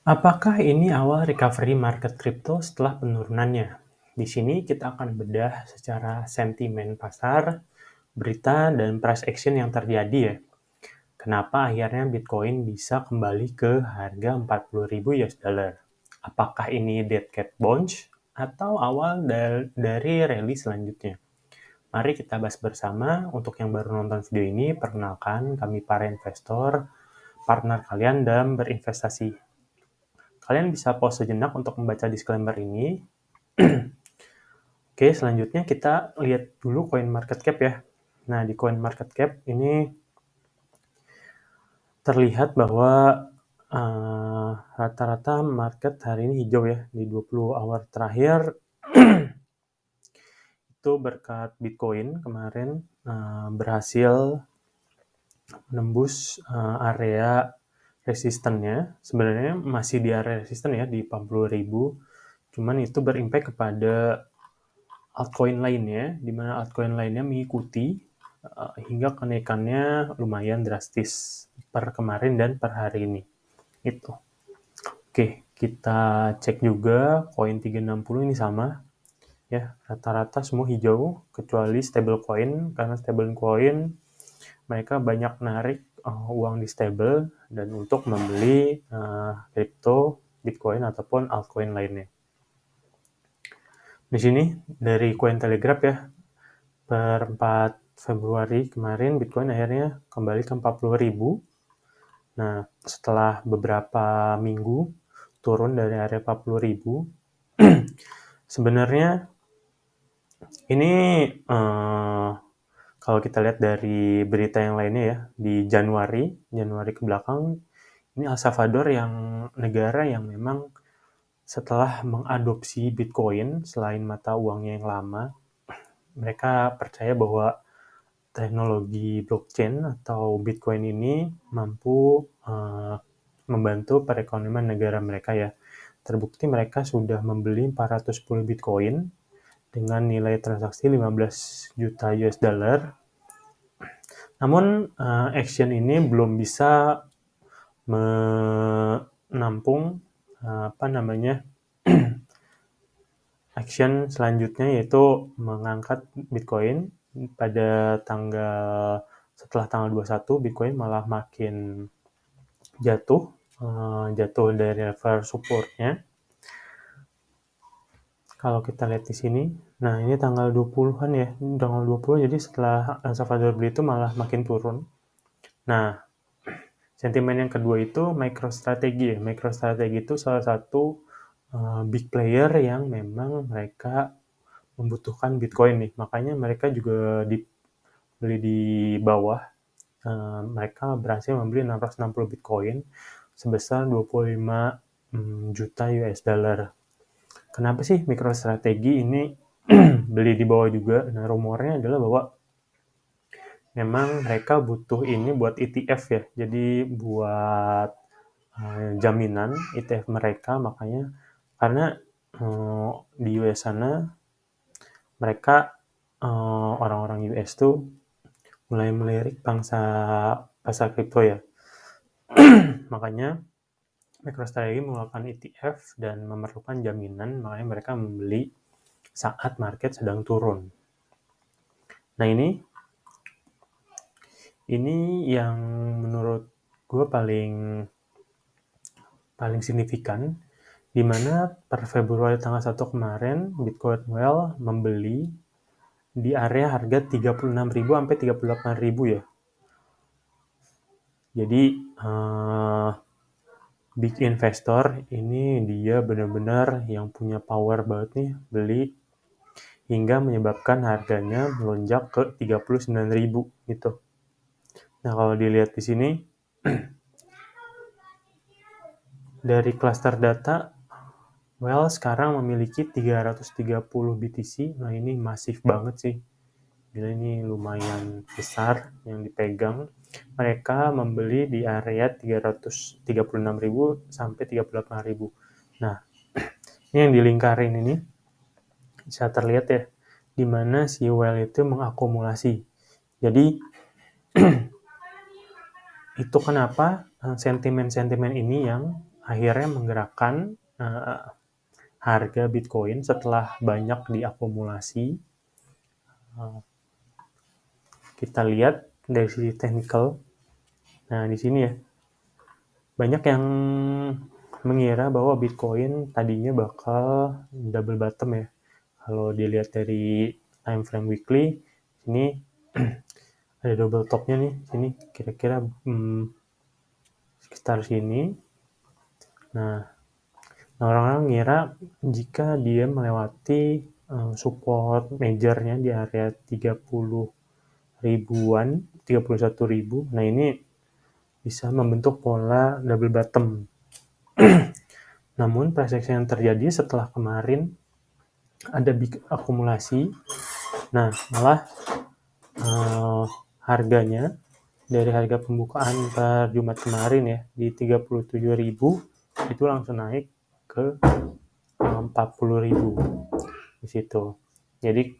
Apakah ini awal recovery market kripto setelah penurunannya? Di sini kita akan bedah secara sentimen pasar, berita, dan price action yang terjadi ya. Kenapa akhirnya Bitcoin bisa kembali ke harga 40.000 US dollar? Apakah ini dead cat bounce atau awal dari rally selanjutnya? Mari kita bahas bersama. Untuk yang baru nonton video ini, perkenalkan kami para investor, partner kalian dalam berinvestasi. Kalian bisa pause sejenak untuk membaca disclaimer ini. Oke, selanjutnya kita lihat dulu coin market cap ya. Nah, di coin market cap ini terlihat bahwa rata-rata market hari ini hijau ya. Di 20 hour terakhir itu berkat Bitcoin kemarin berhasil menembus area resistennya. Sebenarnya masih di area resisten ya, di 40.000. Cuman itu berimpact kepada altcoin lainnya, di mana altcoin lainnya mengikuti hingga kenaikannya lumayan drastis per kemarin dan per hari ini. Itu. Oke, kita cek juga koin 360 ini sama ya, rata-rata semua hijau kecuali stablecoin, karena stablecoin mereka banyak narik uang di stable dan untuk membeli crypto, Bitcoin ataupun altcoin lainnya. Di sini dari Cointelegraph ya, per 4 Februari kemarin Bitcoin akhirnya kembali ke 40.000. Nah, setelah beberapa minggu turun dari area 40.000, sebenarnya ini kalau kita lihat dari berita yang lainnya ya, di Januari ke belakang, ini El Salvador yang negara yang memang setelah mengadopsi Bitcoin selain mata uangnya yang lama, mereka percaya bahwa teknologi blockchain atau Bitcoin ini mampu membantu perekonomian negara mereka ya. Terbukti mereka sudah membeli 410 Bitcoin dengan nilai transaksi 15 juta US dollar. Namun action ini belum bisa menampung action selanjutnya, yaitu mengangkat Bitcoin setelah tanggal 21. Bitcoin malah makin jatuh dari level supportnya. Kalau kita lihat di sini, nah ini tanggal 20-an ya, tanggal 20, jadi setelah El Salvador beli itu malah makin turun. Nah, sentimen yang kedua itu MicroStrategy. MicroStrategy itu salah satu big player yang memang mereka membutuhkan Bitcoin nih, makanya mereka juga beli di bawah. Mereka berhasil membeli 660 Bitcoin sebesar 25 juta US dollar. Kenapa sih MicroStrategy ini beli di bawah juga? Nah, rumornya adalah bahwa memang mereka butuh ini buat ETF ya, jadi buat jaminan ETF mereka, makanya karena di US sana mereka orang-orang US tuh mulai melirik pasar kripto ya. Makanya MicroStrategy mengeluarkan ETF dan memerlukan jaminan, makanya mereka membeli saat market sedang turun. Nah, ini yang menurut gue paling signifikan, di mana per Februari tanggal 1 kemarin Bitcoin Well membeli di area harga 36.000 sampai 38.000 ya. Jadi big investor ini dia benar-benar yang punya power banget nih beli hingga menyebabkan harganya melonjak ke 39.000 gitu. Nah, kalau dilihat di sini dari cluster data, Well sekarang memiliki 330 BTC. Nah, ini masif banget sih. Gila, ini lumayan besar yang dipegang. Mereka membeli di area 336.000 sampai 38.000. Nah, ini yang dilingkarin ini bisa terlihat ya, di mana si Well itu mengakumulasi. Jadi itu kenapa sentimen-sentimen ini yang akhirnya menggerakkan harga Bitcoin setelah banyak diakumulasi. Kita lihat dari sisi technical. Nah, di sini ya, banyak yang mengira bahwa Bitcoin tadinya bakal double bottom ya. Kalau dilihat dari time frame weekly, ini ada double topnya nih, sini kira-kira sekitar sini. Nah, orang-orang ngira jika dia melewati support majornya di area 30 ribuan, 31.000. Nah, ini bisa membentuk pola double bottom. Namun price action yang terjadi setelah kemarin ada big akumulasi. Nah, malah harganya dari harga pembukaan per Jumat kemarin ya di 37.000 itu langsung naik ke 40.000 di situ. Jadi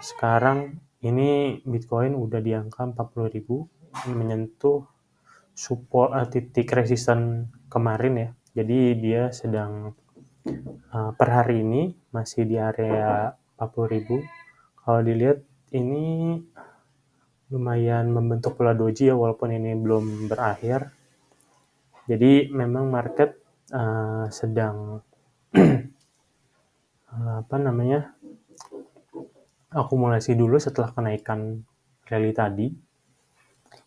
sekarang ini Bitcoin udah di angka 40.000, menyentuh support titik resisten kemarin ya. Jadi dia sedang per hari ini masih di area 40.000. Kalau dilihat ini lumayan membentuk pola doji ya, walaupun ini belum berakhir. Jadi memang market sedang akumulasi dulu setelah kenaikan rally tadi.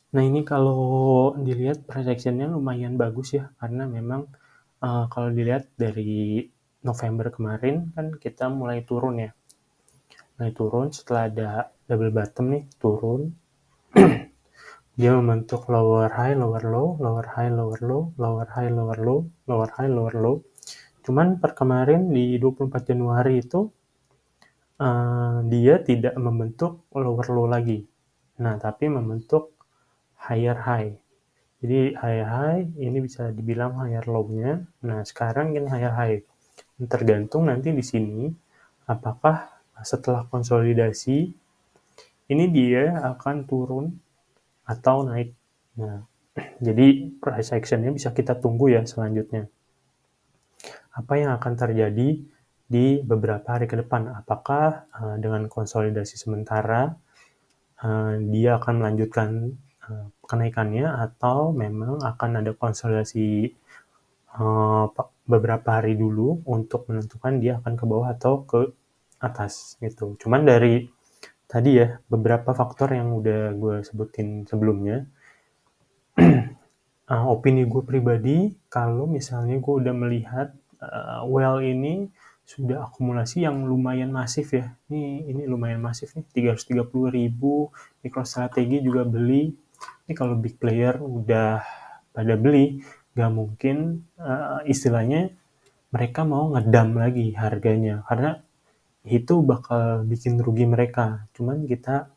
Nah, ini kalau dilihat price action-nya lumayan bagus ya, karena memang kalau dilihat dari November kemarin kan kita mulai turun ya. Mulai turun setelah ada double bottom nih, turun. Dia membentuk lower high, lower low, lower high, lower low, lower high, lower low, lower high, lower low. Cuman per kemarin di 24 Januari itu dia tidak membentuk lower low lagi. Nah, tapi membentuk higher high. Jadi higher high ini bisa dibilang higher low-nya. Nah, sekarang ini higher high. Tergantung nanti di sini apakah setelah konsolidasi ini dia akan turun atau naik. Nah, jadi price action-nya bisa kita tunggu ya selanjutnya. Apa yang akan terjadi di beberapa hari ke depan? Apakah dengan konsolidasi sementara dia akan melanjutkan kenaikannya atau memang akan ada konsolidasi beberapa hari dulu untuk menentukan dia akan ke bawah atau ke atas gitu. Cuman dari tadi ya beberapa faktor yang udah gue sebutin sebelumnya, opini gue pribadi kalau misalnya gue udah melihat well ini sudah akumulasi yang lumayan masif ya. Ini lumayan masif nih, 330.000, MicroStrategy juga beli. Ini kalau big player udah pada beli, nggak mungkin istilahnya mereka mau ngedam lagi harganya, karena itu bakal bikin rugi mereka. Cuman kita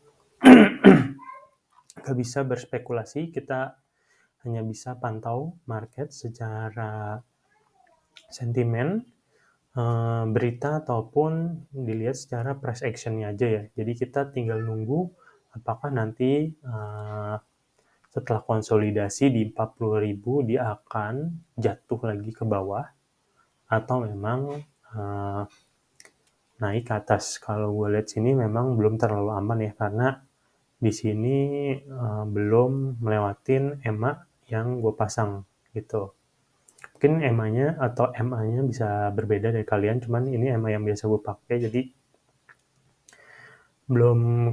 nggak bisa berspekulasi, kita hanya bisa pantau market secara sentimen, berita ataupun dilihat secara price action-nya aja ya. Jadi kita tinggal nunggu apakah nanti setelah konsolidasi di 40.000 dia akan jatuh lagi ke bawah atau memang naik ke atas. Kalau gue lihat sini memang belum terlalu aman ya, karena di sini belum melewatin EMA yang gue pasang gitu. Mungkin EMA-nya atau MA-nya bisa berbeda dari kalian, cuman ini EMA yang biasa gue pakai, jadi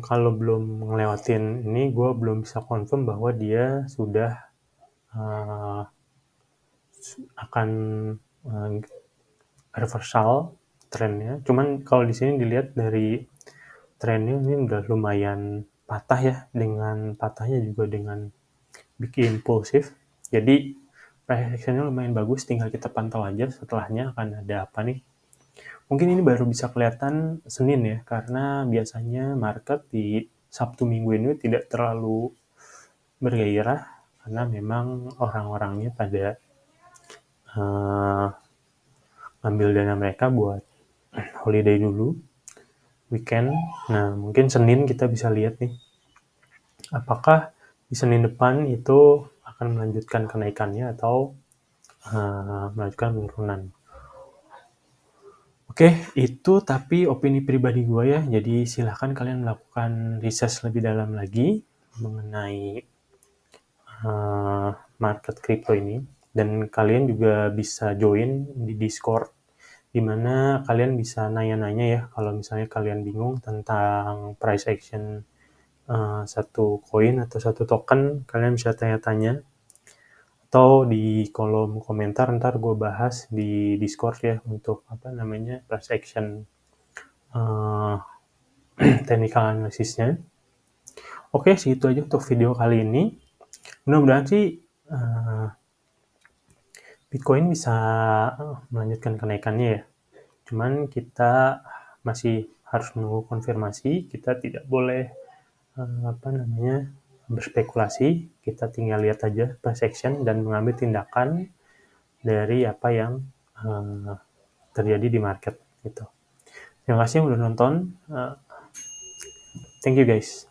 kalau belum ngelewatin ini gue belum bisa confirm bahwa dia sudah akan reversal trennya. Cuman kalau di sini dilihat dari trennya ini udah lumayan patah ya, dengan patahnya juga dengan bikin impulsif. Jadi price action-nya lumayan bagus, tinggal kita pantau aja setelahnya akan ada apa nih. Mungkin ini baru bisa kelihatan Senin ya, karena biasanya market di Sabtu Minggu ini tidak terlalu bergairah, karena memang orang-orangnya pada ambil dana mereka buat holiday dulu, weekend. Nah, mungkin Senin kita bisa lihat nih, apakah di Senin depan itu akan melanjutkan kenaikannya atau melanjutkan penurunan. Oke, itu tapi opini pribadi gue ya, jadi silahkan kalian melakukan research lebih dalam lagi mengenai market crypto ini, dan kalian juga bisa join di Discord, di mana kalian bisa nanya-nanya ya, kalau misalnya kalian bingung tentang price action satu koin atau satu token, kalian bisa tanya-tanya, atau di kolom komentar ntar gue bahas di Discord ya, untuk price action technical analisisnya. Oke, segitu aja untuk video kali ini. Mudah-mudahan sih Bitcoin bisa melanjutkan kenaikannya ya. Cuman kita masih harus menunggu konfirmasi. Kita tidak boleh berspekulasi. Kita tinggal lihat aja price action dan mengambil tindakan dari apa yang terjadi di market gitu. Terima kasih yang udah nonton. Thank you guys.